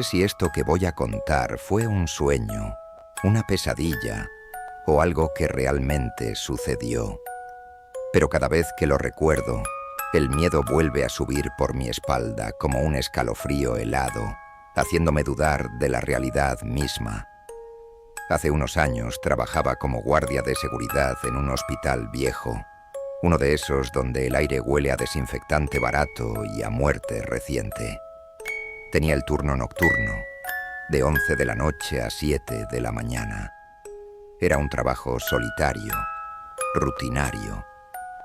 sé si esto que voy a contar fue un sueño, una pesadilla o algo que realmente sucedió. Pero cada vez que lo recuerdo, el miedo vuelve a subir por mi espalda como un escalofrío helado, haciéndome dudar de la realidad misma. Hace unos años trabajaba como guardia de seguridad en un hospital viejo, uno de esos donde el aire huele a desinfectante barato y a muerte reciente. Tenía el turno nocturno, de 11 de la noche a 7 de la mañana. Era un trabajo solitario, rutinario.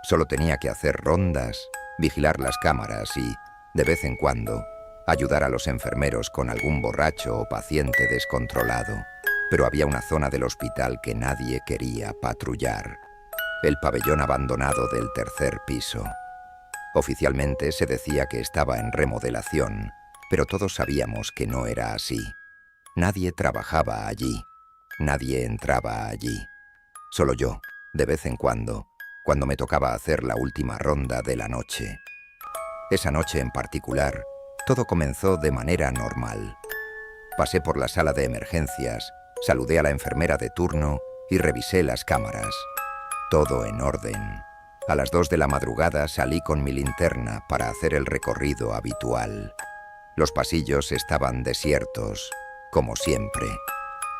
Solo tenía que hacer rondas, vigilar las cámaras y, de vez en cuando, ayudar a los enfermeros con algún borracho o paciente descontrolado. Pero había una zona del hospital que nadie quería patrullar: el pabellón abandonado del 3er piso. Oficialmente se decía que estaba en remodelación, pero todos sabíamos que no era así. Nadie trabajaba allí, nadie entraba allí. Solo yo, de vez en cuando me tocaba hacer la última ronda de la noche. Esa noche en particular, todo comenzó de manera normal. Pasé por la sala de emergencias, saludé a la enfermera de turno y revisé las cámaras. Todo en orden. A las 2 de la madrugada salí con mi linterna para hacer el recorrido habitual. Los pasillos estaban desiertos, como siempre.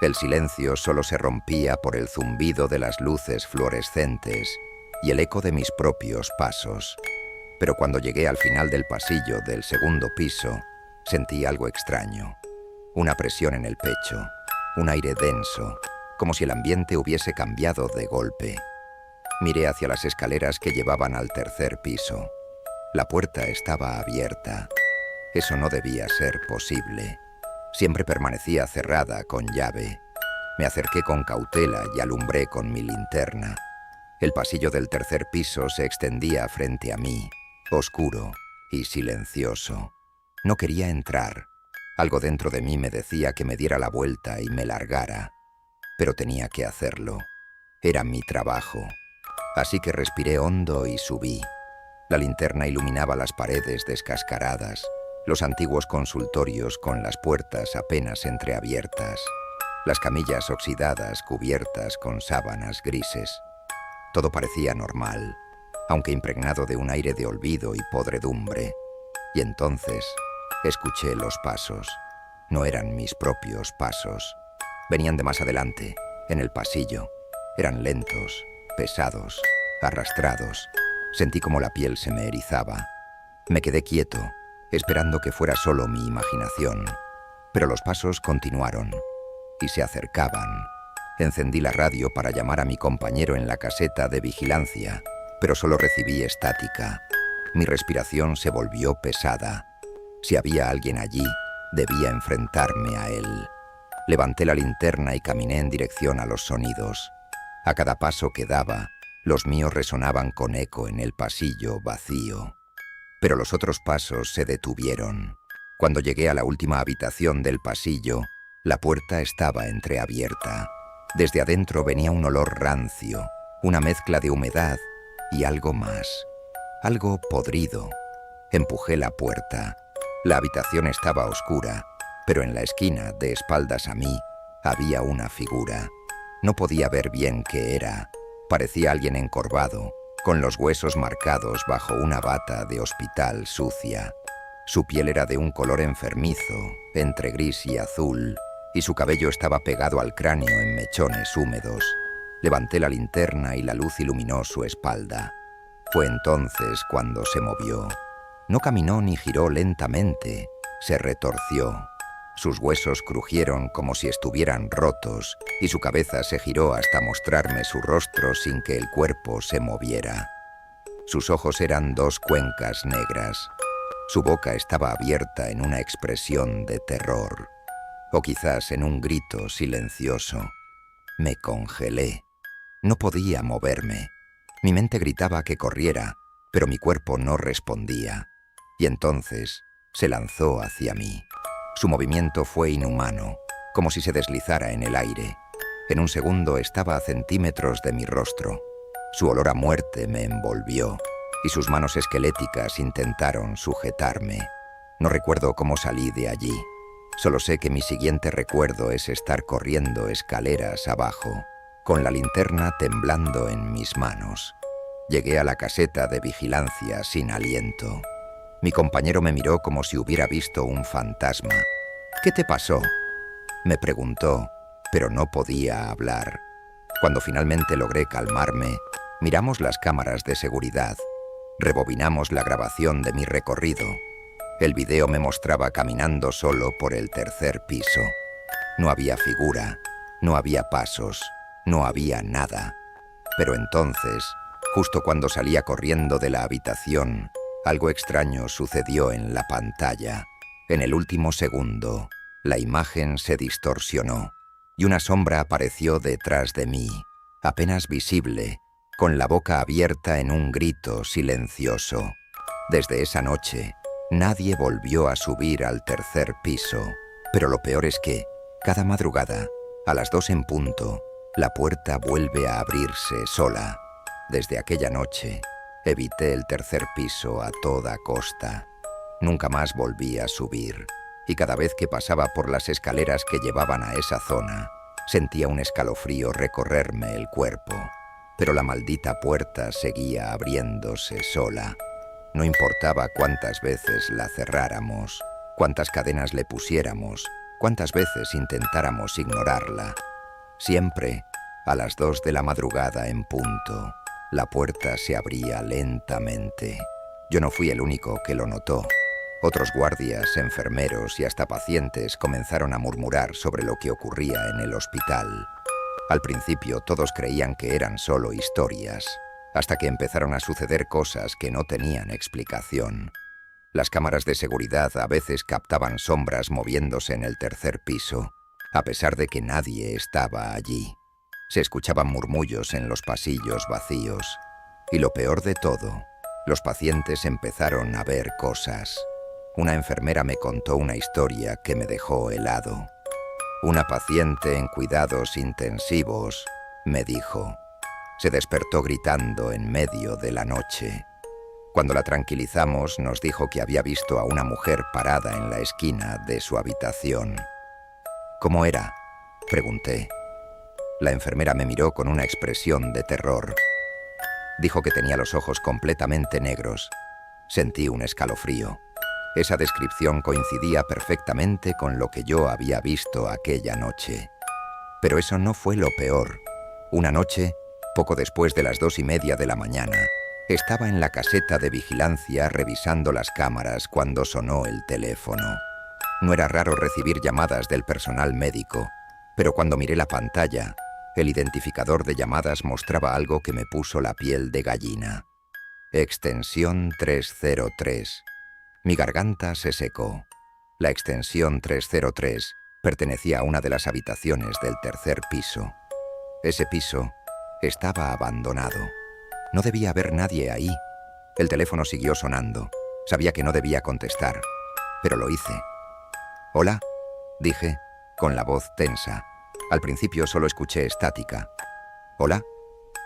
El silencio solo se rompía por el zumbido de las luces fluorescentes y el eco de mis propios pasos. Pero cuando llegué al final del pasillo del 2.º piso, sentí algo extraño. Una presión en el pecho, un aire denso, como si el ambiente hubiese cambiado de golpe. Miré hacia las escaleras que llevaban al 3er piso. La puerta estaba abierta. Eso no debía ser posible. Siempre permanecía cerrada con llave. Me acerqué con cautela y alumbré con mi linterna. El pasillo del 3er piso se extendía frente a mí, oscuro y silencioso. No quería entrar. Algo dentro de mí me decía que me diera la vuelta y me largara. Pero tenía que hacerlo. Era mi trabajo. Así que respiré hondo y subí. La linterna iluminaba las paredes descascaradas, los antiguos consultorios con las puertas apenas entreabiertas, las camillas oxidadas cubiertas con sábanas grises. Todo parecía normal, aunque impregnado de un aire de olvido y podredumbre. Y entonces escuché los pasos. No eran mis propios pasos. Venían de más adelante, en el pasillo. Eran lentos, pesados, arrastrados. Sentí como la piel se me erizaba. Me quedé quieto, esperando que fuera solo mi imaginación. Pero los pasos continuaron y se acercaban. Encendí la radio para llamar a mi compañero en la caseta de vigilancia, pero solo recibí estática. Mi respiración se volvió pesada. Si había alguien allí, debía enfrentarme a él. Levanté la linterna y caminé en dirección a los sonidos. A cada paso que daba, los míos resonaban con eco en el pasillo vacío. Pero los otros pasos se detuvieron. Cuando llegué a la última habitación del pasillo, la puerta estaba entreabierta. Desde adentro venía un olor rancio, una mezcla de humedad y algo más, algo podrido. Empujé la puerta. La habitación estaba oscura, pero en la esquina, de espaldas a mí, había una figura. No podía ver bien qué era. Parecía alguien encorvado, con los huesos marcados bajo una bata de hospital sucia. Su piel era de un color enfermizo, entre gris y azul, y su cabello estaba pegado al cráneo en mechones húmedos. Levanté la linterna y la luz iluminó su espalda. Fue entonces cuando se movió. No caminó ni giró lentamente, se retorció. Sus huesos crujieron como si estuvieran rotos y su cabeza se giró hasta mostrarme su rostro sin que el cuerpo se moviera. Sus ojos eran 2 cuencas negras. Su boca estaba abierta en una expresión de terror, o quizás en un grito silencioso. Me congelé. No podía moverme. Mi mente gritaba que corriera, pero mi cuerpo no respondía. Y entonces se lanzó hacia mí. Su movimiento fue inhumano, como si se deslizara en el aire. En un segundo estaba a centímetros de mi rostro. Su olor a muerte me envolvió y sus manos esqueléticas intentaron sujetarme. No recuerdo cómo salí de allí. Solo sé que mi siguiente recuerdo es estar corriendo escaleras abajo, con la linterna temblando en mis manos. Llegué a la caseta de vigilancia sin aliento. Mi compañero me miró como si hubiera visto un fantasma. «¿Qué te pasó?», me preguntó, pero no podía hablar. Cuando finalmente logré calmarme, miramos las cámaras de seguridad. Rebobinamos la grabación de mi recorrido. El video me mostraba caminando solo por el tercer piso. No había figura, no había pasos, no había nada. Pero entonces, justo cuando salía corriendo de la habitación, algo extraño sucedió en la pantalla. En el último segundo, la imagen se distorsionó y una sombra apareció detrás de mí, apenas visible, con la boca abierta en un grito silencioso. Desde esa noche, nadie volvió a subir al tercer piso, pero lo peor es que, cada madrugada, a las 2 en punto, la puerta vuelve a abrirse sola. Desde aquella noche, evité el tercer piso a toda costa. Nunca más volví a subir, y cada vez que pasaba por las escaleras que llevaban a esa zona, sentía un escalofrío recorrerme el cuerpo. Pero la maldita puerta seguía abriéndose sola. No importaba cuántas veces la cerráramos, cuántas cadenas le pusiéramos, cuántas veces intentáramos ignorarla. Siempre, a las 2 de la madrugada en punto, la puerta se abría lentamente. Yo no fui el único que lo notó. Otros guardias, enfermeros y hasta pacientes comenzaron a murmurar sobre lo que ocurría en el hospital. Al principio todos creían que eran solo historias, hasta que empezaron a suceder cosas que no tenían explicación. Las cámaras de seguridad a veces captaban sombras moviéndose en el tercer piso, a pesar de que nadie estaba allí. Se escuchaban murmullos en los pasillos vacíos. Y lo peor de todo, los pacientes empezaron a ver cosas. Una enfermera me contó una historia que me dejó helado. Una paciente en cuidados intensivos me dijo. Se despertó gritando en medio de la noche. Cuando la tranquilizamos, nos dijo que había visto a una mujer parada en la esquina de su habitación. ¿Cómo era?, pregunté. La enfermera me miró con una expresión de terror. Dijo que tenía los ojos completamente negros. Sentí un escalofrío. Esa descripción coincidía perfectamente con lo que yo había visto aquella noche. Pero eso no fue lo peor. Una noche, poco después de las 2:30 de la mañana, estaba en la caseta de vigilancia revisando las cámaras cuando sonó el teléfono. No era raro recibir llamadas del personal médico, pero cuando miré la pantalla, el identificador de llamadas mostraba algo que me puso la piel de gallina. Extensión 303. Mi garganta se secó. La extensión 303 pertenecía a una de las habitaciones del tercer piso. Ese piso estaba abandonado. No debía haber nadie ahí. El teléfono siguió sonando. Sabía que no debía contestar, pero lo hice. «Hola», dije, con la voz tensa. Al principio solo escuché estática. «¿Hola?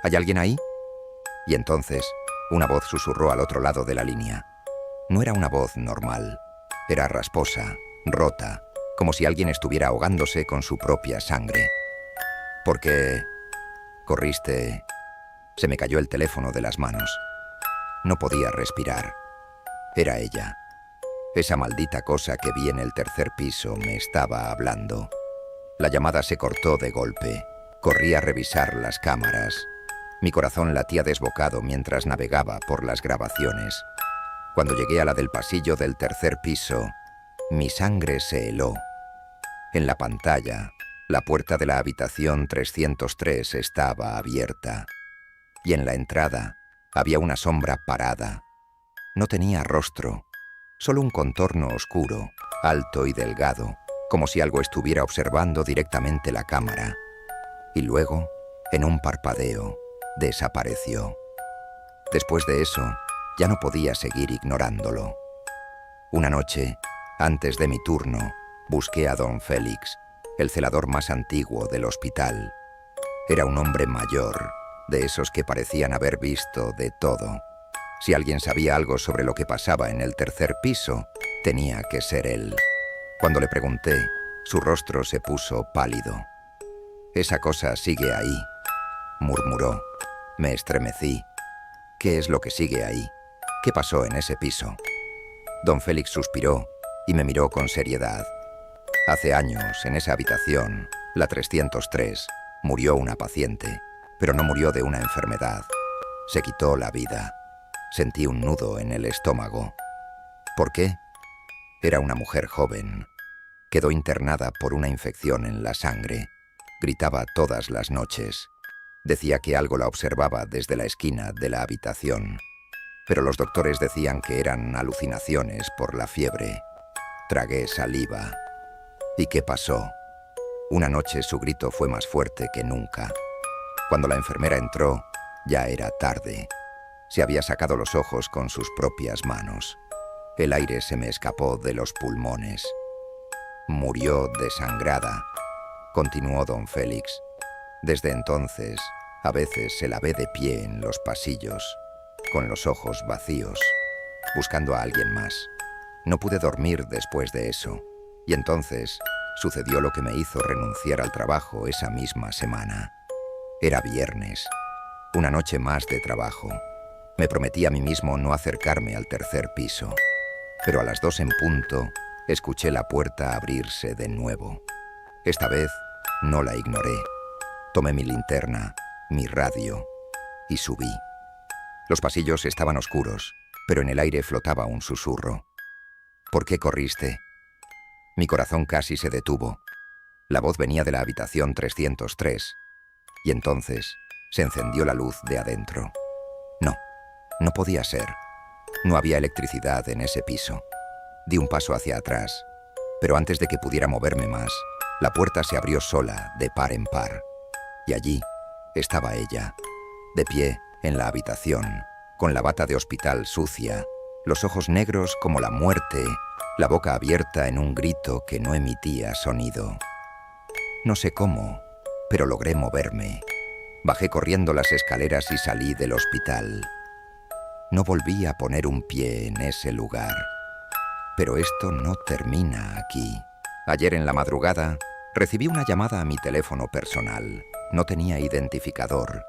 ¿Hay alguien ahí?». Y entonces, una voz susurró al otro lado de la línea. No era una voz normal. Era rasposa, rota, como si alguien estuviera ahogándose con su propia sangre. «¿Por qué corriste?». Se me cayó el teléfono de las manos. No podía respirar. Era ella. Esa maldita cosa que vi en el tercer piso me estaba hablando. La llamada se cortó de golpe. Corrí a revisar las cámaras. Mi corazón latía desbocado mientras navegaba por las grabaciones. Cuando llegué a la del pasillo del tercer piso, mi sangre se heló. En la pantalla, la puerta de la habitación 303 estaba abierta. Y en la entrada había una sombra parada. No tenía rostro, solo un contorno oscuro, alto y delgado, como si algo estuviera observando directamente la cámara. Y luego, en un parpadeo, desapareció. Después de eso, ya no podía seguir ignorándolo. Una noche, antes de mi turno, busqué a don Félix, el celador más antiguo del hospital. Era un hombre mayor, de esos que parecían haber visto de todo. Si alguien sabía algo sobre lo que pasaba en el tercer piso, tenía que ser él. Cuando le pregunté, su rostro se puso pálido. «Esa cosa sigue ahí», murmuró. Me estremecí. «¿Qué es lo que sigue ahí? ¿Qué pasó en ese piso?» Don Félix suspiró y me miró con seriedad. «Hace años, en esa habitación, la 303, murió una paciente, pero no murió de una enfermedad. Se quitó la vida. Sentí un nudo en el estómago». «¿Por qué?» «Era una mujer joven. Quedó internada por una infección en la sangre. Gritaba todas las noches. Decía que algo la observaba desde la esquina de la habitación. Pero los doctores decían que eran alucinaciones por la fiebre. Tragué saliva. ¿Y qué pasó? Una noche su grito fue más fuerte que nunca. Cuando la enfermera entró, ya era tarde. Se había sacado los ojos con sus propias manos. El aire se me escapó de los pulmones. Murió desangrada», continuó don Félix. «Desde entonces, a veces se la ve de pie en los pasillos, con los ojos vacíos, buscando a alguien más. No pude dormir después de eso, y entonces sucedió lo que me hizo renunciar al trabajo esa misma semana. Era viernes, una noche más de trabajo. Me prometí a mí mismo no acercarme al tercer piso, pero a las 2 en punto escuché la puerta abrirse de nuevo. Esta vez no la ignoré. Tomé mi linterna, mi radio, y subí. Los pasillos estaban oscuros, pero en el aire flotaba un susurro. «¿Por qué corriste?» Mi corazón casi se detuvo. La voz venía de la habitación 303, y entonces se encendió la luz de adentro. No podía ser. No había electricidad en ese piso. Di un paso hacia atrás, pero antes de que pudiera moverme más, la puerta se abrió sola, de par en par. Y allí estaba ella, de pie en la habitación, con la bata de hospital sucia, los ojos negros como la muerte, la boca abierta en un grito que no emitía sonido. No sé cómo, pero logré moverme. Bajé corriendo las escaleras y salí del hospital. No volví a poner un pie en ese lugar. Pero esto no termina aquí. Ayer en la madrugada recibí una llamada a mi teléfono personal. No tenía identificador.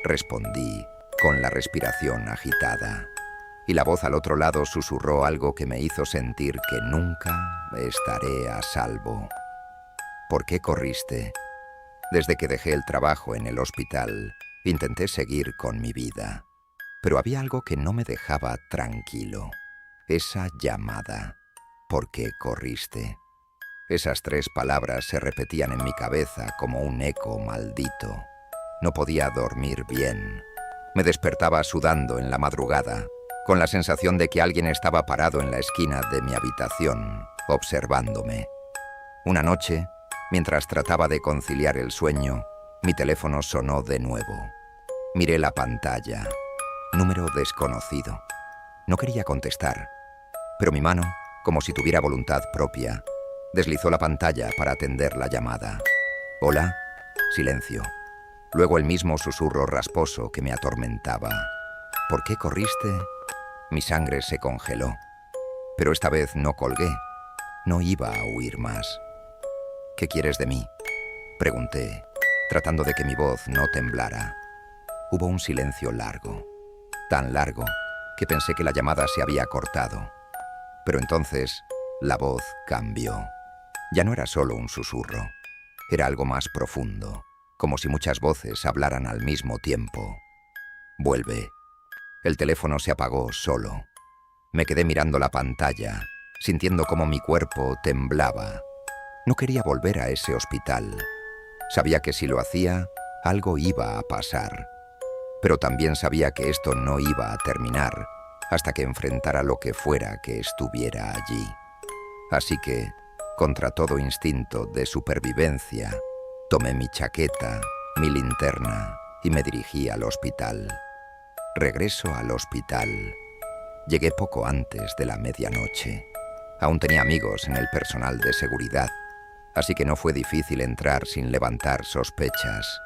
Respondí con la respiración agitada. Y la voz al otro lado susurró algo que me hizo sentir que nunca estaré a salvo. «¿Por qué corriste?» Desde que dejé el trabajo en el hospital, intenté seguir con mi vida. Pero había algo que no me dejaba tranquilo. Esa llamada. «¿Por qué corriste?» Esas 3 palabras se repetían en mi cabeza como un eco maldito. No podía dormir bien. Me despertaba sudando en la madrugada, con la sensación de que alguien estaba parado en la esquina de mi habitación, observándome. Una noche, mientras trataba de conciliar el sueño, mi teléfono sonó de nuevo. Miré la pantalla. Número desconocido. No quería contestar, pero mi mano, como si tuviera voluntad propia, deslizó la pantalla para atender la llamada. «Hola». Silencio. Luego el mismo susurro rasposo que me atormentaba. «¿Por qué corriste?» Mi sangre se congeló. Pero esta vez no colgué. No iba a huir más. «¿Qué quieres de mí?», pregunté, tratando de que mi voz no temblara. Hubo un silencio largo. Tan largo que pensé que la llamada se había cortado. Pero entonces la voz cambió. Ya no era solo un susurro. Era algo más profundo, como si muchas voces hablaran al mismo tiempo. «Vuelve». El teléfono se apagó solo. Me quedé mirando la pantalla, sintiendo cómo mi cuerpo temblaba. No quería volver a ese hospital. Sabía que si lo hacía, algo iba a pasar. Pero también sabía que esto no iba a terminar hasta que enfrentara lo que fuera que estuviera allí. Así que, contra todo instinto de supervivencia, tomé mi chaqueta, mi linterna y me dirigí al hospital. Regreso al hospital. Llegué poco antes de la medianoche. Aún tenía amigos en el personal de seguridad, así que no fue difícil entrar sin levantar sospechas.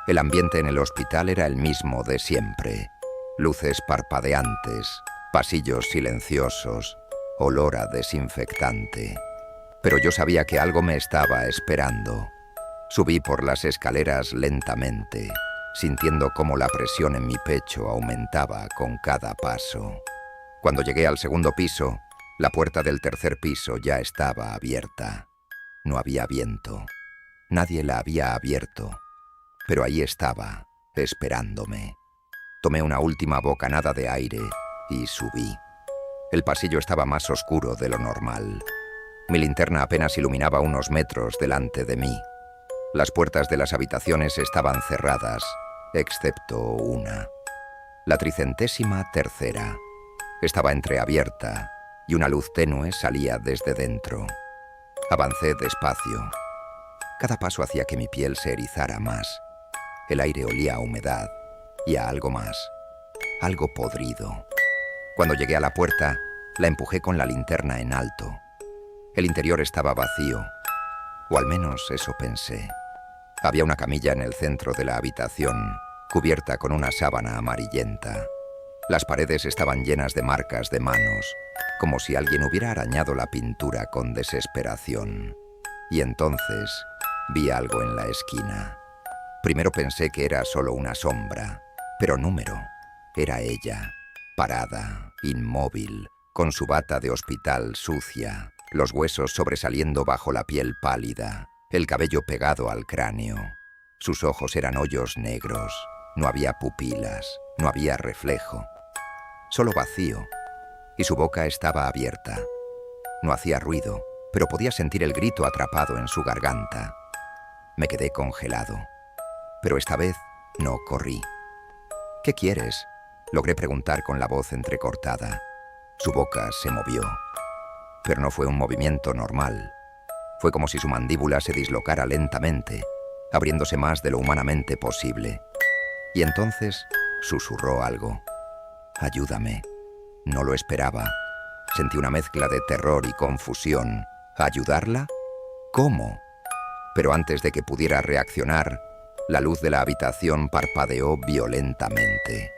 El ambiente en el hospital era el mismo de siempre. Luces parpadeantes, pasillos silenciosos, olor a desinfectante. pero yo sabía que algo me estaba esperando. Subí por las escaleras lentamente, sintiendo cómo la presión en mi pecho aumentaba con cada paso. Cuando llegué al segundo piso, la puerta del tercer piso ya estaba abierta. No había viento. Nadie la había abierto, pero ahí estaba, esperándome. Tomé una última bocanada de aire y subí. El pasillo estaba más oscuro de lo normal. Mi linterna apenas iluminaba unos metros delante de mí. Las puertas de las habitaciones estaban cerradas, excepto una. La 33ª estaba entreabierta y una luz tenue salía desde dentro. Avancé despacio. Cada paso hacía que mi piel se erizara más. El aire olía a humedad y a algo más, algo podrido. Cuando llegué a la puerta, la empujé con la linterna en alto. El interior estaba vacío, o al menos eso pensé. Había una camilla en el centro de la habitación, cubierta con una sábana amarillenta. Las paredes estaban llenas de marcas de manos, como si alguien hubiera arañado la pintura con desesperación. Y entonces vi algo en la esquina. Primero pensé que era solo una sombra, pero número. Era ella, parada, inmóvil, con su bata de hospital sucia, los huesos sobresaliendo bajo la piel pálida, el cabello pegado al cráneo. Sus ojos eran hoyos negros, no había pupilas, no había reflejo, solo vacío, y su boca estaba abierta. No hacía ruido, pero podía sentir el grito atrapado en su garganta. Me quedé congelado, pero esta vez no corrí. ¿Qué quieres?, logré preguntar con la voz entrecortada. Su boca se movió, pero no fue un movimiento normal. Fue como si su mandíbula se dislocara lentamente, abriéndose más de lo humanamente posible. Y entonces susurró algo. «Ayúdame». No lo esperaba. Sentí una mezcla de terror y confusión. ¿Ayudarla? ¿Cómo? Pero antes de que pudiera reaccionar, la luz de la habitación parpadeó violentamente.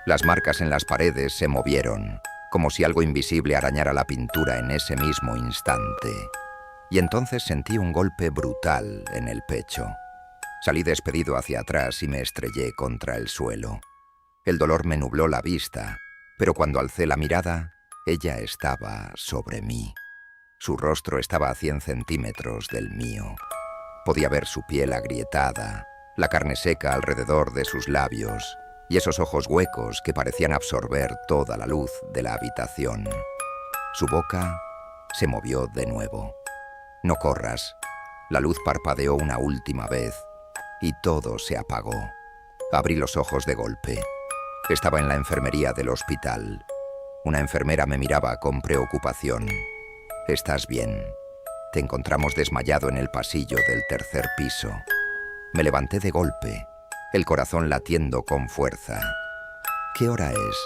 Las marcas en las paredes se movieron, como si algo invisible arañara la pintura en ese mismo instante. Y entonces sentí un golpe brutal en el pecho. Salí despedido hacia atrás y me estrellé contra el suelo. El dolor me nubló la vista, pero cuando alcé la mirada, ella estaba sobre mí. Su rostro estaba a 100 centímetros del mío. Podía ver su piel agrietada, la carne seca alrededor de sus labios y esos ojos huecos que parecían absorber toda la luz de la habitación. Su boca se movió de nuevo. «No corras». La luz parpadeó una última vez y todo se apagó. Abrí los ojos de golpe. Estaba en la enfermería del hospital. Una enfermera me miraba con preocupación. «¿Estás bien? Te encontramos desmayado en el pasillo del tercer piso». Me levanté de golpe, el corazón latiendo con fuerza. «¿Qué hora es?»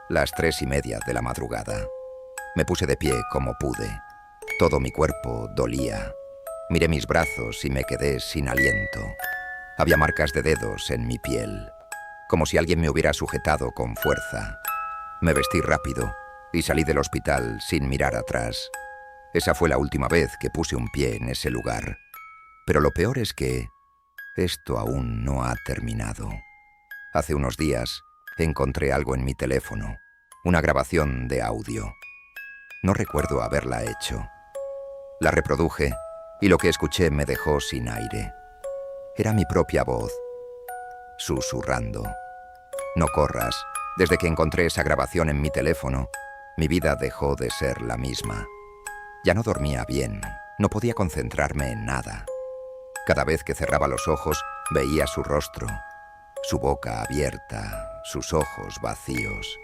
«Las 3:30 de la madrugada». Me puse de pie como pude. Todo mi cuerpo dolía. Miré mis brazos y me quedé sin aliento. Había marcas de dedos en mi piel, como si alguien me hubiera sujetado con fuerza. Me vestí rápido y salí del hospital sin mirar atrás. Esa fue la última vez que puse un pie en ese lugar. Pero lo peor es que esto aún no ha terminado. Hace unos días encontré algo en mi teléfono, una grabación de audio. No recuerdo haberla hecho. La reproduje y lo que escuché me dejó sin aire. Era mi propia voz, susurrando. «No corras». Desde que encontré esa grabación en mi teléfono, mi vida dejó de ser la misma. Ya no dormía bien, no podía concentrarme en nada. Cada vez que cerraba los ojos, veía su rostro, su boca abierta, sus ojos vacíos.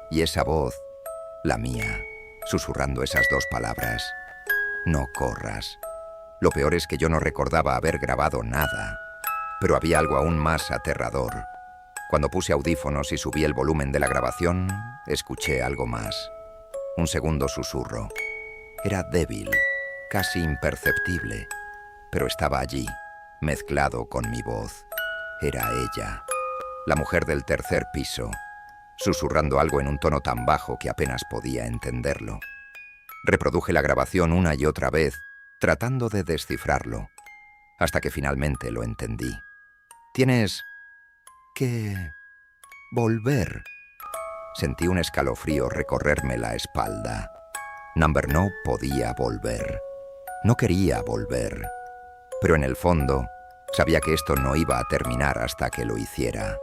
Y esa voz, la mía, susurrando esas dos palabras. «No corras». Lo peor es que yo no recordaba haber grabado nada, pero había algo aún más aterrador. Cuando puse audífonos y subí el volumen de la grabación, escuché algo más. Un segundo susurro. Era débil, casi imperceptible, pero estaba allí, mezclado con mi voz. Era ella, la mujer del tercer piso, susurrando algo en un tono tan bajo que apenas podía entenderlo. Reproduje la grabación una y otra vez, tratando de descifrarlo, hasta que finalmente lo entendí. Tienes que volver. Sentí un escalofrío recorrerme la espalda. Number No podía volver. No quería volver. Pero en el fondo, sabía que esto no iba a terminar hasta que lo hiciera.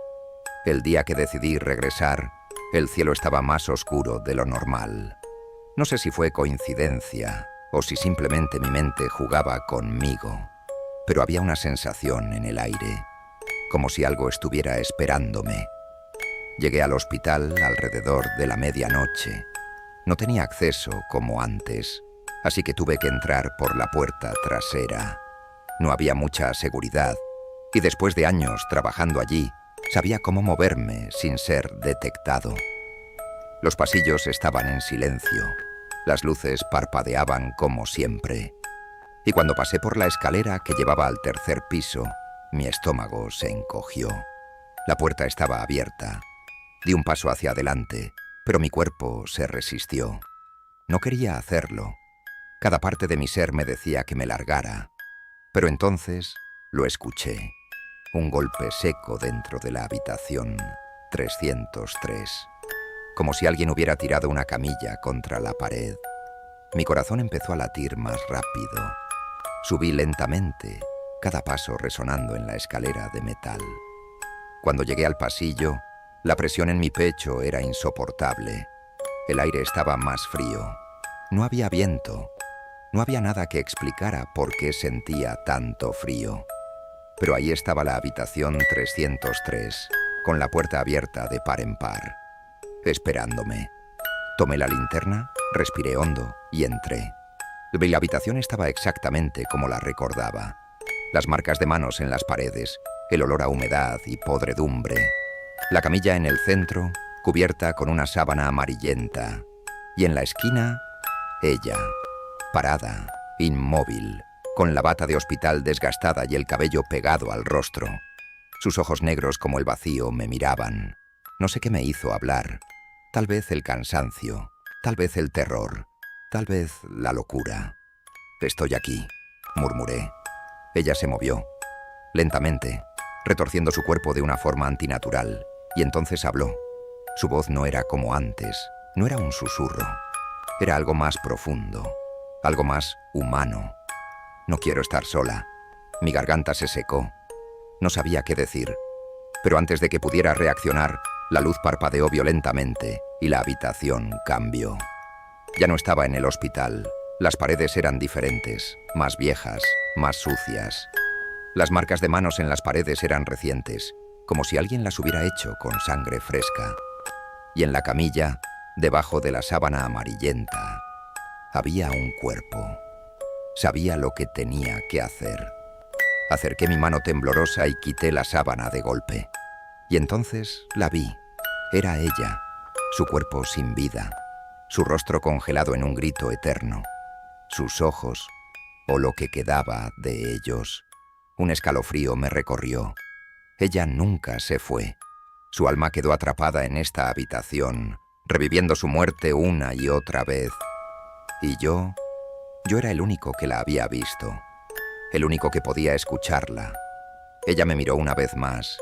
El día que decidí regresar, el cielo estaba más oscuro de lo normal. No sé si fue coincidencia o si simplemente mi mente jugaba conmigo, pero había una sensación en el aire, como si algo estuviera esperándome. Llegué al hospital alrededor de la medianoche. No tenía acceso como antes, así que tuve que entrar por la puerta trasera. No había mucha seguridad, y después de años trabajando allí, sabía cómo moverme sin ser detectado. Los pasillos estaban en silencio. Las luces parpadeaban como siempre. Y cuando pasé por la escalera que llevaba al tercer piso, mi estómago se encogió. La puerta estaba abierta. Di un paso hacia adelante, pero mi cuerpo se resistió. No quería hacerlo. Cada parte de mi ser me decía que me largara. Pero entonces lo escuché. Un golpe seco dentro de la habitación 303. Como si alguien hubiera tirado una camilla contra la pared. Mi corazón empezó a latir más rápido. Subí lentamente, cada paso resonando en la escalera de metal. Cuando llegué al pasillo, la presión en mi pecho era insoportable. El aire estaba más frío. No había viento. No había nada que explicara por qué sentía tanto frío. Pero ahí estaba la habitación 303, con la puerta abierta de par en par, esperándome. Tomé la linterna, respiré hondo y entré. La habitación estaba exactamente como la recordaba. Las marcas de manos en las paredes, el olor a humedad y podredumbre. La camilla en el centro, cubierta con una sábana amarillenta. Y en la esquina, ella, parada, inmóvil, con la bata de hospital desgastada y el cabello pegado al rostro. Sus ojos negros como el vacío me miraban. No sé qué me hizo hablar. Tal vez el cansancio, tal vez el terror, tal vez la locura. «Estoy aquí», murmuré. Ella se movió, lentamente, retorciendo su cuerpo de una forma antinatural, y entonces habló. Su voz no era como antes, no era un susurro. Era algo más profundo, algo más humano. «No quiero estar sola». Mi garganta se secó. No sabía qué decir. Pero antes de que pudiera reaccionar, la luz parpadeó violentamente y la habitación cambió. Ya no estaba en el hospital. Las paredes eran diferentes, más viejas, más sucias. Las marcas de manos en las paredes eran recientes, como si alguien las hubiera hecho con sangre fresca. Y en la camilla, debajo de la sábana amarillenta, había un cuerpo. Sabía lo que tenía que hacer. Acerqué mi mano temblorosa y quité la sábana de golpe. Y entonces la vi. Era ella, su cuerpo sin vida, su rostro congelado en un grito eterno, sus ojos, o lo que quedaba de ellos. Un escalofrío me recorrió. Ella nunca se fue. Su alma quedó atrapada en esta habitación, reviviendo su muerte una y otra vez. Y yo era el único que la había visto, el único que podía escucharla. Ella me miró una vez más,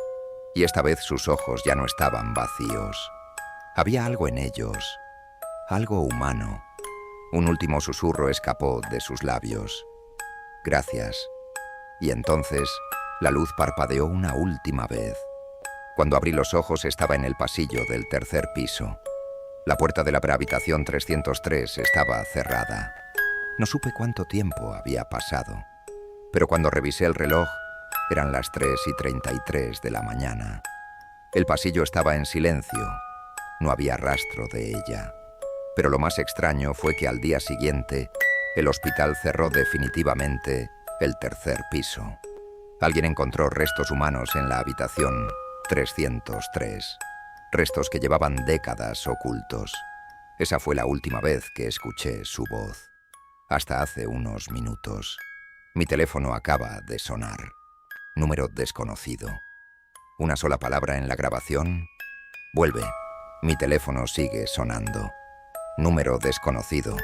y esta vez sus ojos ya no estaban vacíos. Había algo en ellos, algo humano. Un último susurro escapó de sus labios. «Gracias». Y entonces la luz parpadeó una última vez. Cuando abrí los ojos estaba en el pasillo del tercer piso. La puerta de la habitación 303 estaba cerrada. No supe cuánto tiempo había pasado, pero cuando revisé el reloj, eran las 3:33 de la mañana. El pasillo estaba en silencio. No había rastro de ella. Pero lo más extraño fue que al día siguiente, el hospital cerró definitivamente el tercer piso. Alguien encontró restos humanos en la habitación 303. Restos que llevaban décadas ocultos. Esa fue la última vez que escuché su voz. Hasta hace unos minutos. Mi teléfono acaba de sonar. Número desconocido. Una sola palabra en la grabación. Vuelve. Mi teléfono sigue sonando. Número desconocido.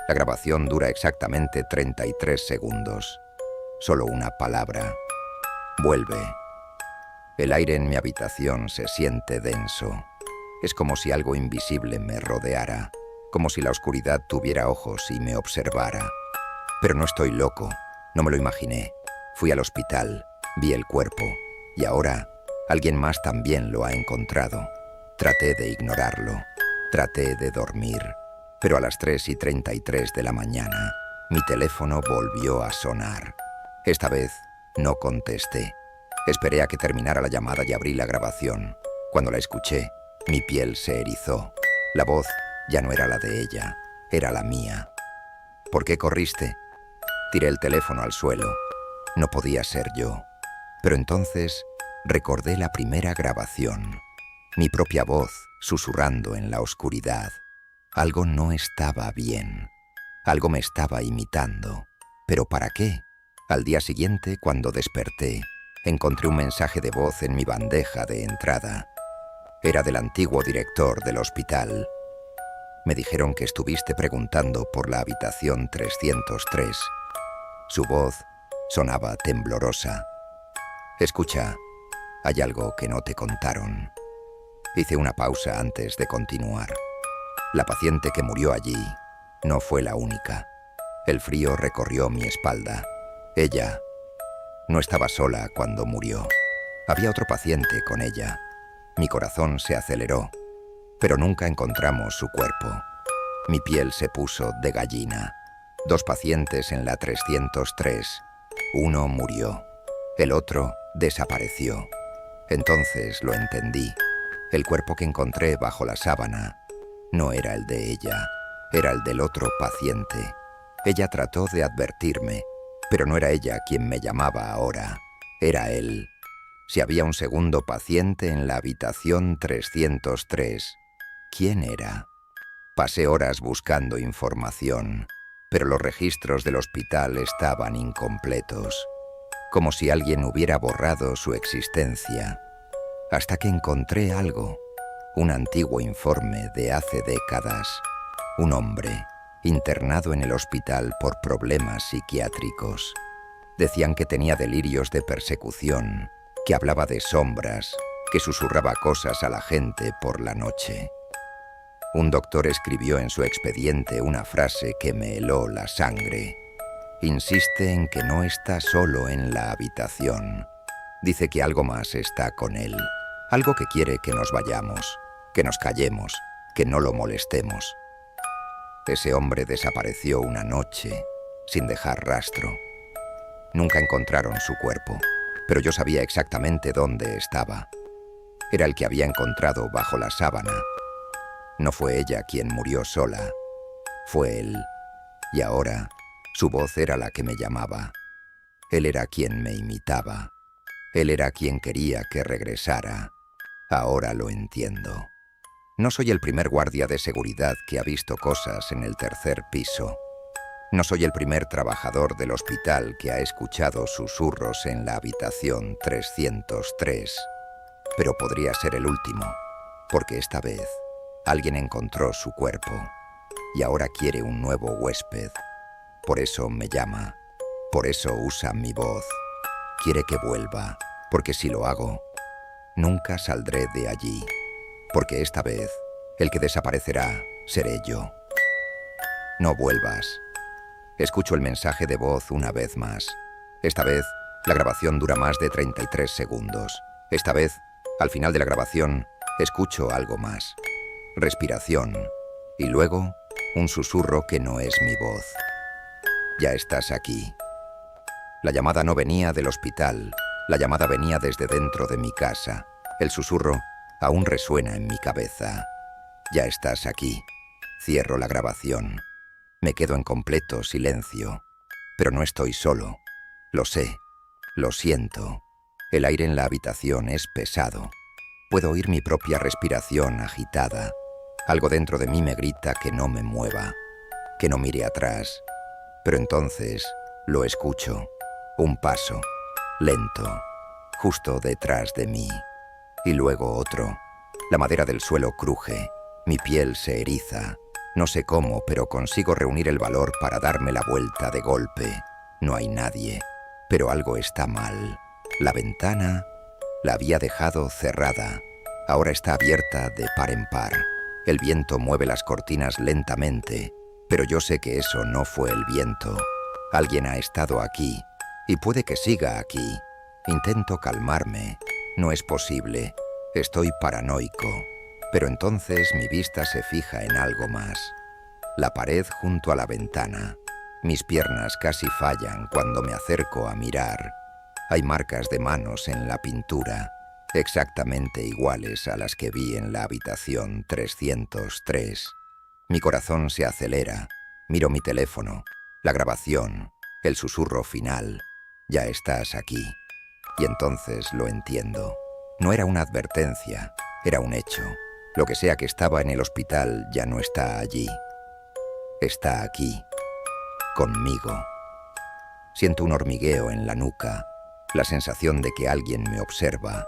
La grabación dura exactamente 33 segundos. Solo una palabra. Vuelve. El aire en mi habitación se siente denso. Es como si algo invisible me rodeara, como si la oscuridad tuviera ojos y me observara. Pero no estoy loco, no me lo imaginé. Fui al hospital, vi el cuerpo, y ahora alguien más también lo ha encontrado. Traté de ignorarlo, traté de dormir, pero a las 3:33 de la mañana, mi teléfono volvió a sonar. Esta vez no contesté. Esperé a que terminara la llamada y abrí la grabación. Cuando la escuché, mi piel se erizó. La voz ya no era la de ella, era la mía. ¿Por qué corriste? Tiré el teléfono al suelo. No podía ser yo. Pero entonces recordé la primera grabación. Mi propia voz susurrando en la oscuridad. Algo no estaba bien. Algo me estaba imitando. ¿Pero para qué? Al día siguiente, cuando desperté, encontré un mensaje de voz en mi bandeja de entrada. Era del antiguo director del hospital. Me dijeron que estuviste preguntando por la habitación 303. Su voz sonaba temblorosa. Escucha, hay algo que no te contaron. Hice una pausa antes de continuar. La paciente que murió allí no fue la única. El frío recorrió mi espalda. Ella no estaba sola cuando murió. Había otro paciente con ella. Mi corazón se aceleró, pero nunca encontramos su cuerpo. Mi piel se puso de gallina. 2 pacientes en la 303. Uno murió. El otro desapareció. Entonces lo entendí. El cuerpo que encontré bajo la sábana no era el de ella, era el del otro paciente. Ella trató de advertirme, pero no era ella quien me llamaba ahora, era él. Si había un segundo paciente en la habitación 303, ¿quién era? Pasé horas buscando información, pero los registros del hospital estaban incompletos, como si alguien hubiera borrado su existencia, hasta que encontré algo, un antiguo informe de hace décadas. Un hombre internado en el hospital por problemas psiquiátricos. Decían que tenía delirios de persecución, que hablaba de sombras, que susurraba cosas a la gente por la noche. Un doctor escribió en su expediente una frase que me heló la sangre. Insiste en que no está solo en la habitación. Dice que algo más está con él. Algo que quiere que nos vayamos, que nos callemos, que no lo molestemos. Ese hombre desapareció una noche sin dejar rastro. Nunca encontraron su cuerpo, pero yo sabía exactamente dónde estaba. Era el que había encontrado bajo la sábana. No fue ella quien murió sola, fue él. Y ahora su voz era la que me llamaba. Él era quien me imitaba. Él era quien quería que regresara. Ahora lo entiendo. No soy el primer guardia de seguridad que ha visto cosas en el 3er piso. No soy el primer trabajador del hospital que ha escuchado susurros en la habitación 303. Pero podría ser el último, porque esta vez alguien encontró su cuerpo y ahora quiere un nuevo huésped. Por eso me llama, por eso usa mi voz. Quiere que vuelva, porque si lo hago, nunca saldré de allí. Porque esta vez, el que desaparecerá seré yo. No vuelvas. Escucho el mensaje de voz una vez más. Esta vez, la grabación dura más de 33 segundos. Esta vez, al final de la grabación, escucho algo más. Respiración. Y luego, un susurro que no es mi voz. Ya estás aquí. La llamada no venía del hospital. La llamada venía desde dentro de mi casa. El susurro aún resuena en mi cabeza. Ya estás aquí. Cierro la grabación. Me quedo en completo silencio. Pero no estoy solo. Lo sé. Lo siento. El aire en la habitación es pesado. Puedo oír mi propia respiración agitada. Algo dentro de mí me grita que no me mueva, que no mire atrás. Pero entonces lo escucho. Un paso, lento, justo detrás de mí. Y luego otro. La madera del suelo cruje. Mi piel se eriza. No sé cómo, pero consigo reunir el valor para darme la vuelta de golpe. No hay nadie, pero algo está mal. La ventana la había dejado cerrada. Ahora está abierta de par en par. El viento mueve las cortinas lentamente, pero yo sé que eso no fue el viento. Alguien ha estado aquí, y puede que siga aquí. Intento calmarme. No es posible. Estoy paranoico. Pero entonces mi vista se fija en algo más. La pared junto a la ventana. Mis piernas casi fallan cuando me acerco a mirar. Hay marcas de manos en la pintura, exactamente iguales a las que vi en la habitación 303. Mi corazón se acelera. Miro mi teléfono, la grabación, el susurro final. Ya estás aquí. Y entonces lo entiendo. No era una advertencia, era un hecho. Lo que sea que estaba en el hospital ya no está allí. Está aquí, conmigo. Siento un hormigueo en la nuca, la sensación de que alguien me observa.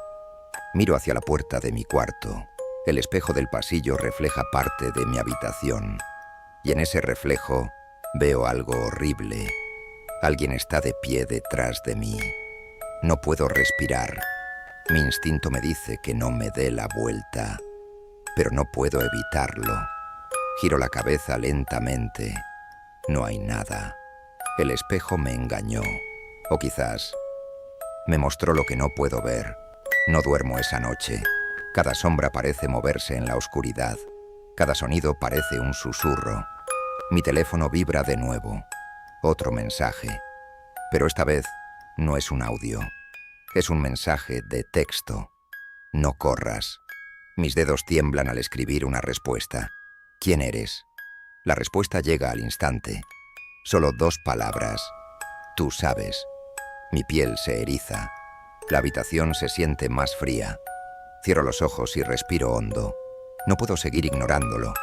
Miro hacia la puerta de mi cuarto. El espejo del pasillo refleja parte de mi habitación. Y en ese reflejo veo algo horrible. Alguien está de pie detrás de mí. No puedo respirar. Mi instinto me dice que no me dé la vuelta, pero no puedo evitarlo. Giro la cabeza lentamente. No hay nada. El espejo me engañó. O quizás me mostró lo que no puedo ver. No duermo esa noche. Cada sombra parece moverse en la oscuridad. Cada sonido parece un susurro. Mi teléfono vibra de nuevo. Otro mensaje. Pero esta vez no es un audio. Es un mensaje de texto. No corras. Mis dedos tiemblan al escribir una respuesta. ¿Quién eres? La respuesta llega al instante. Solo 2 palabras. Tú sabes. Mi piel se eriza. La habitación se siente más fría. Cierro los ojos y respiro hondo. No puedo seguir ignorándolo.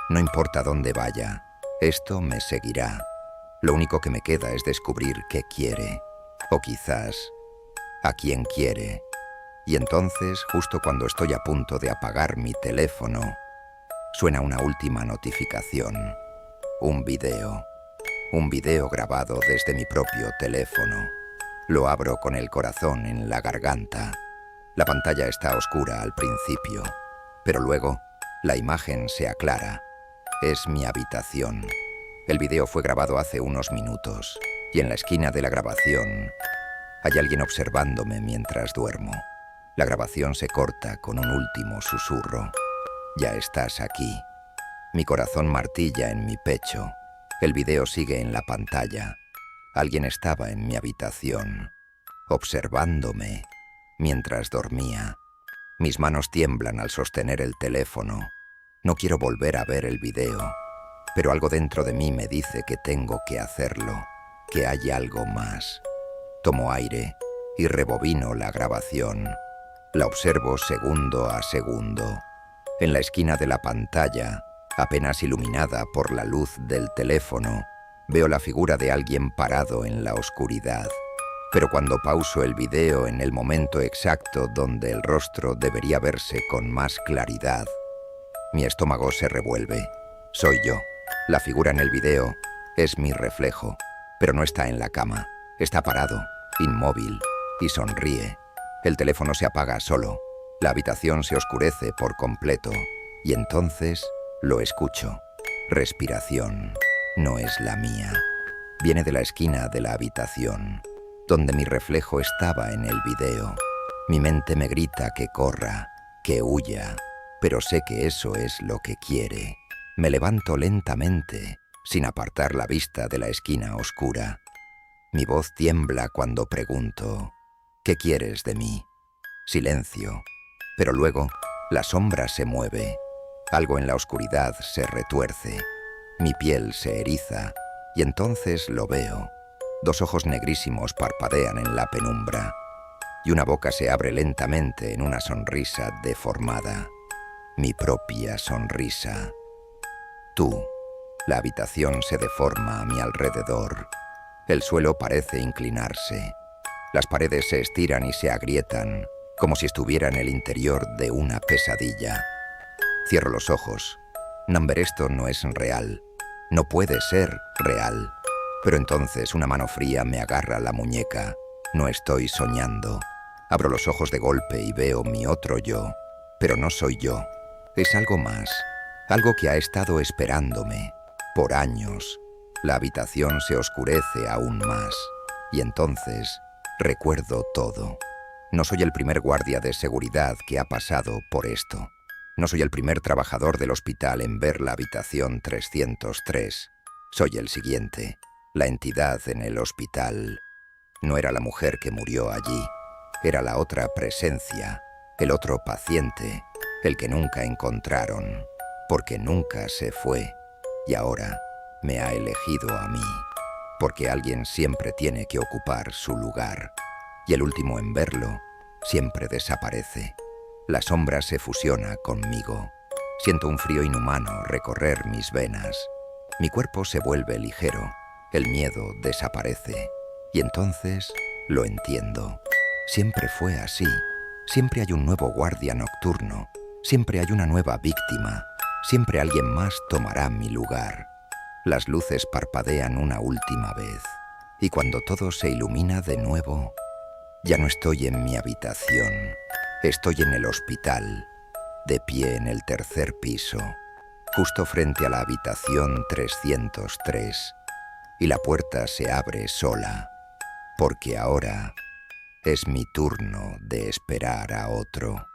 No importa dónde vaya. Esto me seguirá. Lo único que me queda es descubrir qué quiere. O quizás a quién quiere. Y entonces, justo cuando estoy a punto de apagar mi teléfono, suena una última notificación. Un video. Un video grabado desde mi propio teléfono. Lo abro con el corazón en la garganta. La pantalla está oscura al principio, pero luego la imagen se aclara. Es mi habitación. El video fue grabado hace unos minutos, y en la esquina de la grabación hay alguien observándome mientras duermo. La grabación se corta con un último susurro. Ya estás aquí. Mi corazón martilla en mi pecho. El video sigue en la pantalla. Alguien estaba en mi habitación, observándome mientras dormía. Mis manos tiemblan al sostener el teléfono. No quiero volver a ver el video, pero algo dentro de mí me dice que tengo que hacerlo, que hay algo más. Tomo aire y rebobino la grabación. La observo segundo a segundo. En la esquina de la pantalla, apenas iluminada por la luz del teléfono, veo la figura de alguien parado en la oscuridad. Pero cuando pauso el video en el momento exacto donde el rostro debería verse con más claridad, mi estómago se revuelve. Soy yo. La figura en el video es mi reflejo, pero no está en la cama. Está parado, inmóvil, y sonríe. El teléfono se apaga solo. La habitación se oscurece por completo. Y entonces lo escucho. Respiración. No es la mía. Viene de la esquina de la habitación, donde mi reflejo estaba en el video. Mi mente me grita que corra, que huya, pero sé que eso es lo que quiere. Me levanto lentamente, sin apartar la vista de la esquina oscura. Mi voz tiembla cuando pregunto, ¿qué quieres de mí? Silencio, pero luego la sombra se mueve. Algo en la oscuridad se retuerce. Mi piel se eriza, y entonces lo veo. 2 ojos negrísimos parpadean en la penumbra, y una boca se abre lentamente en una sonrisa deformada. Mi propia sonrisa. Tú. La habitación se deforma a mi alrededor. El suelo parece inclinarse. Las paredes se estiran y se agrietan, como si estuviera en el interior de una pesadilla. Cierro los ojos. Namber, esto no es real. No puede ser real. Pero entonces una mano fría me agarra la muñeca. No estoy soñando. Abro los ojos de golpe y veo mi otro yo. Pero no soy yo. Es algo más. Algo que ha estado esperándome. Por años. La habitación se oscurece aún más. Y entonces recuerdo todo. No soy el primer guardia de seguridad que ha pasado por esto. No soy el primer trabajador del hospital en ver la habitación 303. Soy el siguiente. La entidad en el hospital. No era la mujer que murió allí. Era la otra presencia. El otro paciente. El que nunca encontraron. Porque nunca se fue. Y ahora me ha elegido a mí. Porque alguien siempre tiene que ocupar su lugar. Y el último en verlo siempre desaparece. La sombra se fusiona conmigo. Siento un frío inhumano recorrer mis venas. Mi cuerpo se vuelve ligero. El miedo desaparece. Y entonces lo entiendo. Siempre fue así. Siempre hay un nuevo guardia nocturno. Siempre hay una nueva víctima. Siempre alguien más tomará mi lugar. Las luces parpadean una última vez. Y cuando todo se ilumina de nuevo, ya no estoy en mi habitación. Estoy en el hospital, de pie en el tercer piso, justo frente a la habitación 303. Y la puerta se abre sola, porque ahora es mi turno de esperar a otro.